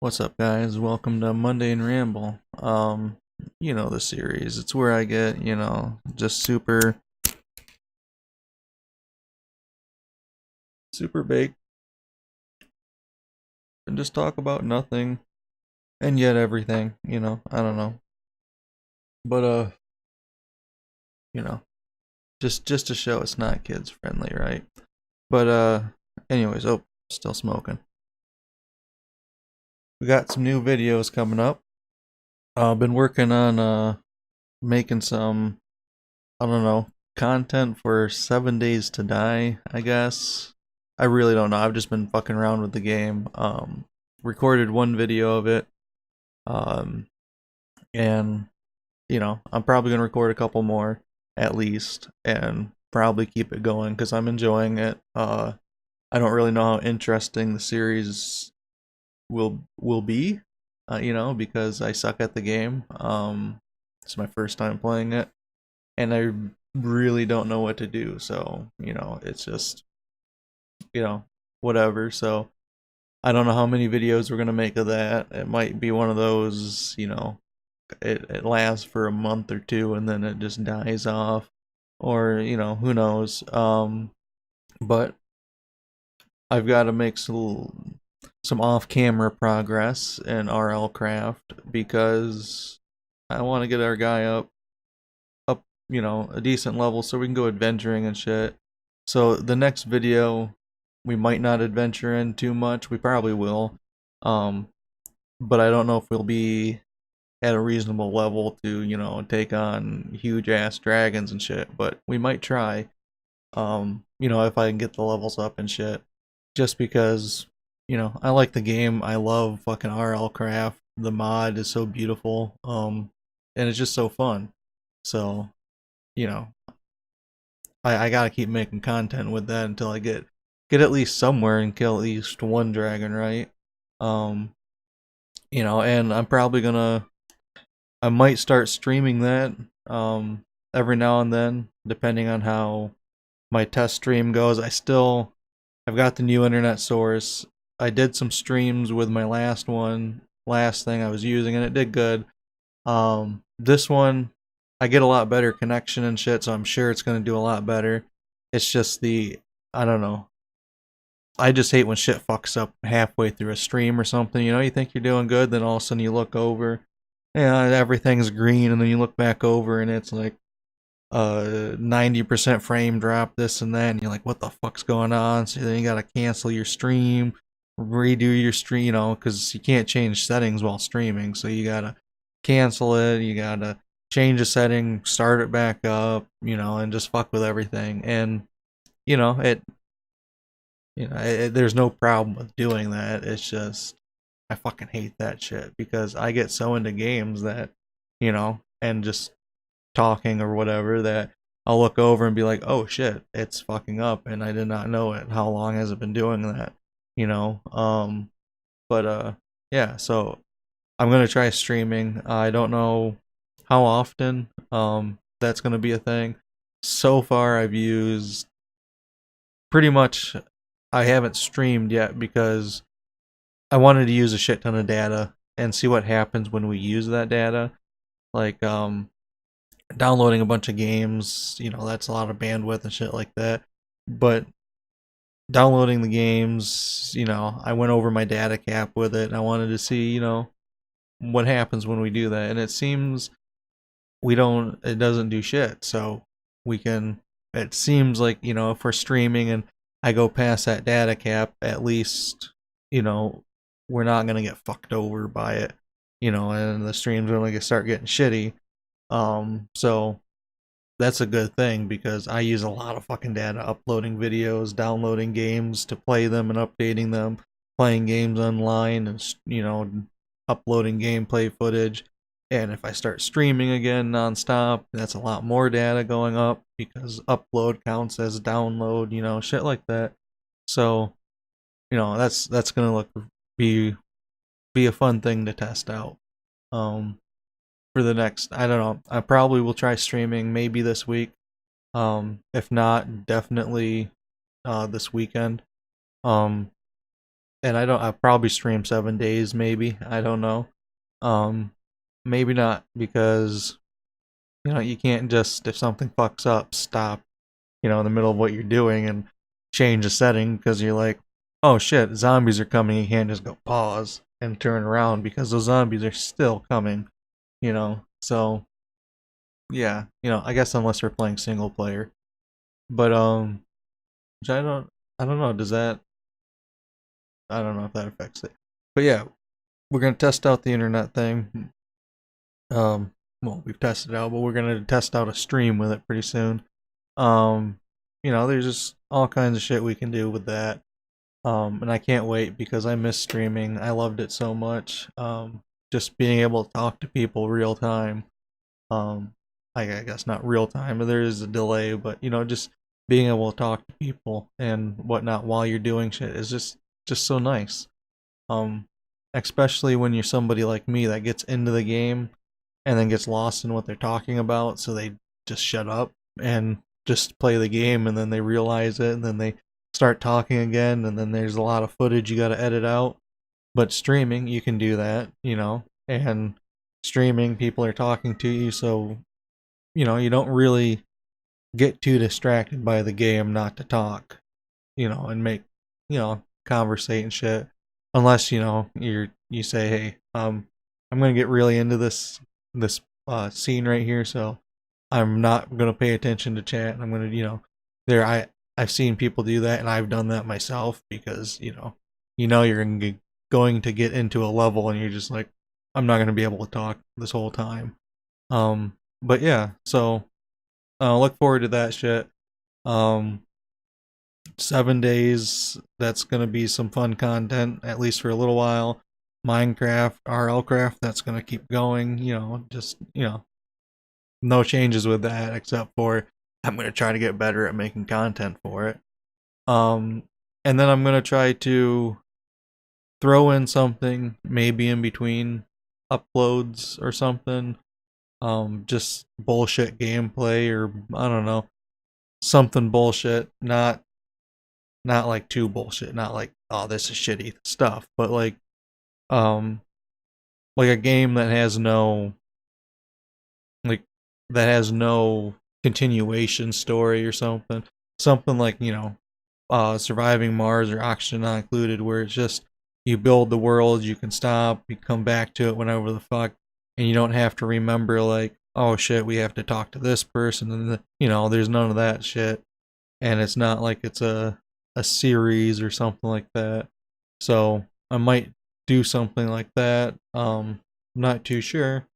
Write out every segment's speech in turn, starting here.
What's up, guys? Welcome to Monday and Ramble. You know the series. It's where I get, just super baked and just talk about nothing and yet everything, I don't know. But you know, just to show it's not kids friendly, right? But anyways, still smoking. We got some new videos coming up. Been working on making some, I don't know, content for 7 Days to Die, I guess. I really don't know. I've just been fucking around with the game. Recorded one video of it. Um, and I'm probably gonna record a couple more at least, and probably keep it going because I'm enjoying it. I don't really know how interesting the series will be, because I suck at the game. It's my first time playing it, and I really don't know what to do. So it's just you know whatever. So I don't know how many videos we're gonna make of that. It might be one of those, it lasts for a month or two and then it just dies off, or who knows. But I've got to make some off-camera progress in RL Craft because I want to get our guy up, a decent level so we can go adventuring and shit. So the next video we might not adventure in too much. We probably will. Um but I don't know if we'll be at a reasonable level to, take on huge ass dragons and shit, but we might try. If I can get the levels up and shit. Just because, I like the game. I love fucking RL Craft. The mod is so beautiful. And it's just so fun. So, you know, I gotta keep making content with that until I get at least somewhere and kill at least one dragon, right? Um, and I might start streaming that every now and then, depending on how my test stream goes. I've got the new internet source. I did some streams with my last thing I was using, and it did good. This one, I get a lot better connection and shit, so I'm sure it's gonna do a lot better. It's just I don't know. I just hate when shit fucks up halfway through a stream or something. You think you're doing good, then all of a sudden you look over, and everything's green, and then you look back over and it's like 90% frame drop, this and that, and you're like, what the fuck's going on? So then you gotta cancel your stream, redo your stream, because you can't change settings while streaming, so you gotta cancel it, you gotta change a setting, start it back up, and just fuck with everything. And you know it there's no problem with doing that. It's just I fucking hate that shit because I get so into games that and just talking or whatever, that I'll look over and be like, oh shit, it's fucking up and I did not know it. How long has it been doing that? You know? But yeah, so I'm gonna try streaming. I don't know how often that's gonna be a thing. So far I've used pretty much I haven't streamed yet because I wanted to use a shit ton of data and see what happens when we use that data. Like downloading a bunch of games, that's a lot of bandwidth and shit like that. But downloading the games, I went over my data cap with it and I wanted to see, what happens when we do that. And it seems it doesn't do shit. So it seems like, if we're streaming and I go past that data cap, at least, we're not going to get fucked over by it, and the stream's going to start getting shitty. So that's a good thing because I use a lot of fucking data uploading videos, downloading games to play them and updating them, playing games online and uploading gameplay footage. And if I start streaming again nonstop, that's a lot more data going up because upload counts as download, shit like that. So, that's gonna be a fun thing to test out. Um, for the next, I don't know, I probably will try streaming maybe this week. If not, definitely this weekend. Um, and I'll probably stream 7 days, maybe. I don't know. Um, maybe not, because you can't just, if something fucks up, stop in the middle of what you're doing and change the setting because you're like, oh shit, zombies are coming. You can't just go pause and turn around because those zombies are still coming. So yeah, I guess unless we're playing single player, but which I don't know. Does that? I don't know if that affects it, but yeah, we're gonna test out the internet thing. Well, we've tested it out, but we're gonna test out a stream with it pretty soon. Um, there's just all kinds of shit we can do with that. And I can't wait because I miss streaming. I loved it so much. Just being able to talk to people real time. Um, I guess not real time, but there is a delay, but just being able to talk to people and whatnot while you're doing shit is just so nice. Um, Especially when you're somebody like me that gets into the game and then gets lost in what they're talking about, so they just shut up and just play the game, and then they realize it, and then they start talking again, and then there's a lot of footage you got to edit out. But streaming, you can do that, and streaming, people are talking to you, so you don't really get too distracted by the game not to talk, and make conversate and shit, unless you say, hey, I'm gonna get really into this scene right here, so I'm not gonna pay attention to chat. I'm gonna there I've seen people do that, and I've done that myself, because you're going to get into a level and you're just like, I'm not gonna be able to talk this whole time. But yeah, so look forward to that shit. um 7 days, that's gonna be some fun content, at least for a little while. Minecraft, RLcraft, that's gonna keep going. Just no changes with that, except for I'm gonna try to get better at making content for it. Um, and then I'm gonna try to throw in something maybe in between uploads or something. Just bullshit gameplay, or I don't know, something bullshit, not like too bullshit, not like, oh, this is shitty stuff, but um like a game that has no, like, continuation story or something. Something like, Surviving Mars or Oxygen Not Included, where it's just you build the world, you can stop, you come back to it whenever the fuck, and you don't have to remember, like, oh shit, we have to talk to this person, and there's none of that shit. And it's not like it's a series or something like that. So I might do something like that. I'm not too sure,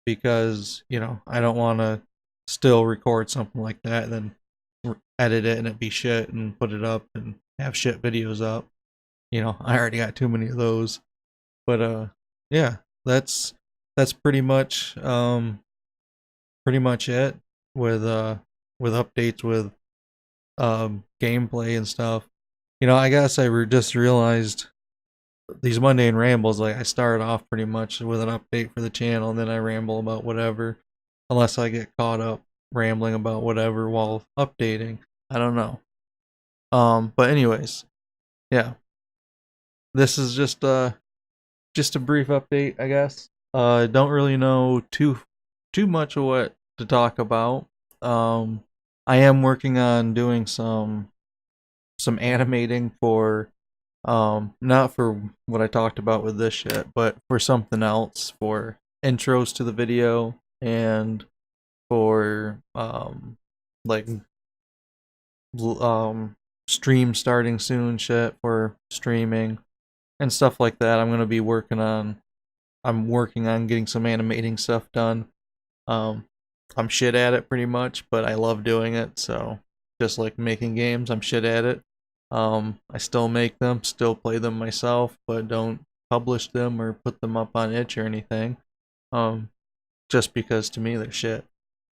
because I don't want to still record something like that and then edit it and it be shit and put it up and have shit videos up. I already got too many of those. But yeah, that's pretty much it with updates with gameplay and stuff. I guess just realized these mundane rambles, like, I started off pretty much with an update for the channel, and then I ramble about whatever, unless I get caught up rambling about whatever while updating. I don't know. But anyways, yeah, this is just a brief update, I guess. I don't really know too much of what to talk about. I am working on doing some animating for, not for what I talked about with this shit, but for something else, for intros to the video, and for like stream starting soon shit for streaming and stuff like that. I'm working on getting some animating stuff done. um I'm shit at it pretty much, but I love doing it. So just like making games, I'm shit at it. I still make them, still play them myself, but don't publish them or put them up on itch or anything. Um, just because to me they're shit.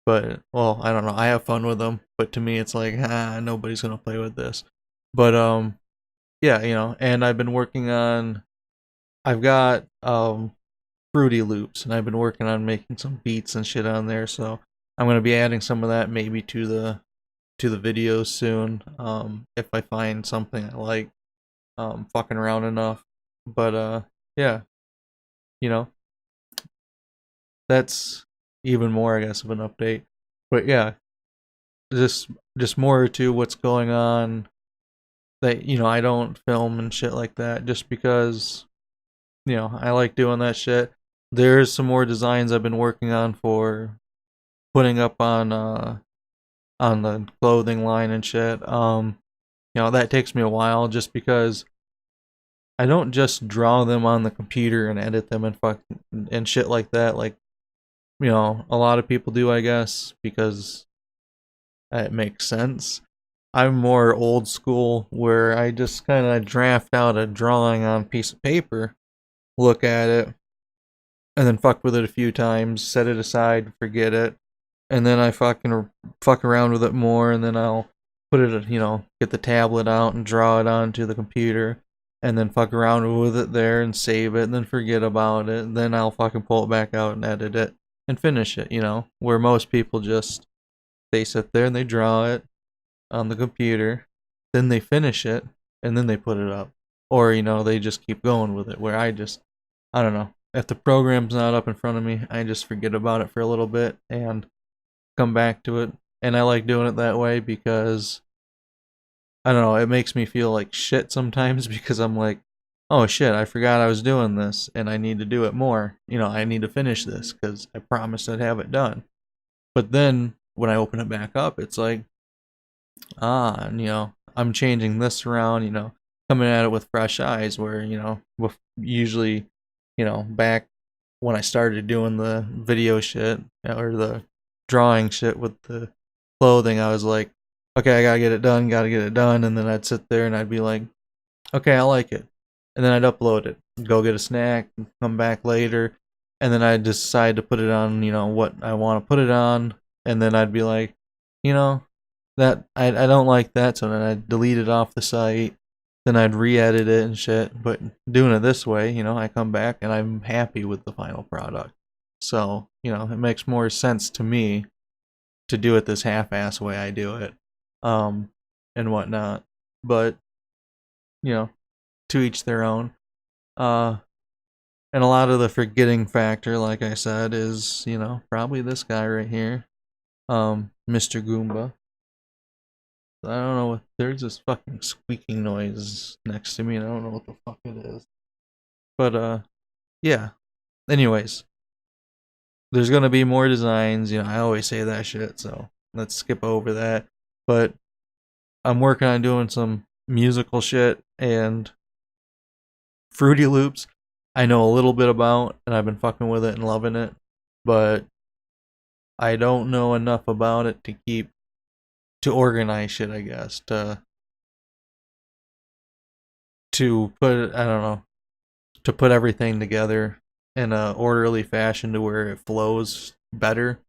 But, well, I don't know. I have fun with them, but to me it's like, nobody's gonna play with this. But yeah, and I've got Fruity Loops, and I've been working on making some beats and shit on there. So I'm gonna be adding some of that maybe to the videos soon, if I find something I like. fucking around enough. But yeah, you know, that's even more, I guess, of an update. But yeah, just just more to what's going on that I don't film and shit like that just because I like doing that shit. There's some more designs I've been working on for putting up on the clothing line and shit. That takes me a while just because I don't just draw them on the computer and edit them and shit like that. Like, a lot of people do, I guess, because it makes sense. I'm more old school where I just kind of draft out a drawing on a piece of paper, look at it, and then fuck with it a few times, set it aside, forget it, and then I fuck around with it more, and then I'll put it, get the tablet out and draw it onto the computer, and then fuck around with it there and save it, and then forget about it, and then I'll fucking pull it back out and edit it and finish it, where most people just they sit there and they draw it on the computer, then they finish it, and then they put it up. Or, they just keep going with it, where I don't know. If the program's not up in front of me, I just forget about it for a little bit and come back to it. And I like doing it that way because, I don't know, it makes me feel like shit sometimes because I'm like, oh shit, I forgot I was doing this and I need to do it more. I need to finish this because I promised I'd have it done. But then when I open it back up, it's like, and I'm changing this around, coming at it with fresh eyes where, usually, back when I started doing the video shit or the drawing shit with the clothing, I was like, okay, I gotta get it done, and then I'd sit there and I'd be like, okay, I like it. And then I'd upload it, go get a snack, come back later, and then I'd decide to put it on, what I want to put it on, and then I'd be like, you know, that I don't like that, so then I'd delete it off the site, then I'd re-edit it and shit. But doing it this way, I come back and I'm happy with the final product. So, it makes more sense to me to do it this half-ass way I do it, and whatnot. But, you know, to each their own. Uh, and a lot of the forgetting factor, like I said, is, probably this guy right here, Mr. Goomba. I don't know. There's this fucking squeaking noise next to me, and I don't know what the fuck it is. But yeah. Anyways, there's gonna be more designs. I always say that shit, so let's skip over that. But I'm working on doing some musical shit and Fruity Loops. I know a little bit about, and I've been fucking with it and loving it, but I don't know enough about it to organize shit, I guess, to put I don't know, to put everything together in a orderly fashion to where it flows better.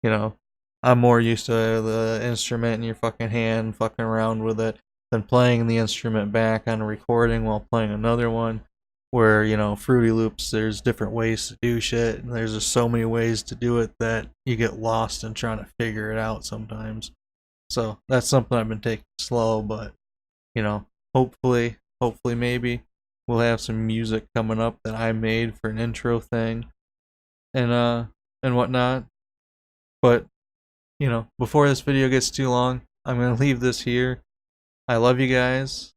You know, I'm more used to the instrument in your fucking hand, fucking around with it, than playing the instrument back on a recording while playing another one. Where, Fruity Loops, there's different ways to do shit, and there's just so many ways to do it that you get lost in trying to figure it out sometimes. So that's something I've been taking slow, but, hopefully maybe we'll have some music coming up that I made for an intro thing and whatnot. But, before this video gets too long, I'm gonna leave this here. I love you guys,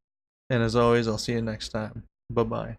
and as always, I'll see you next time. Bye bye.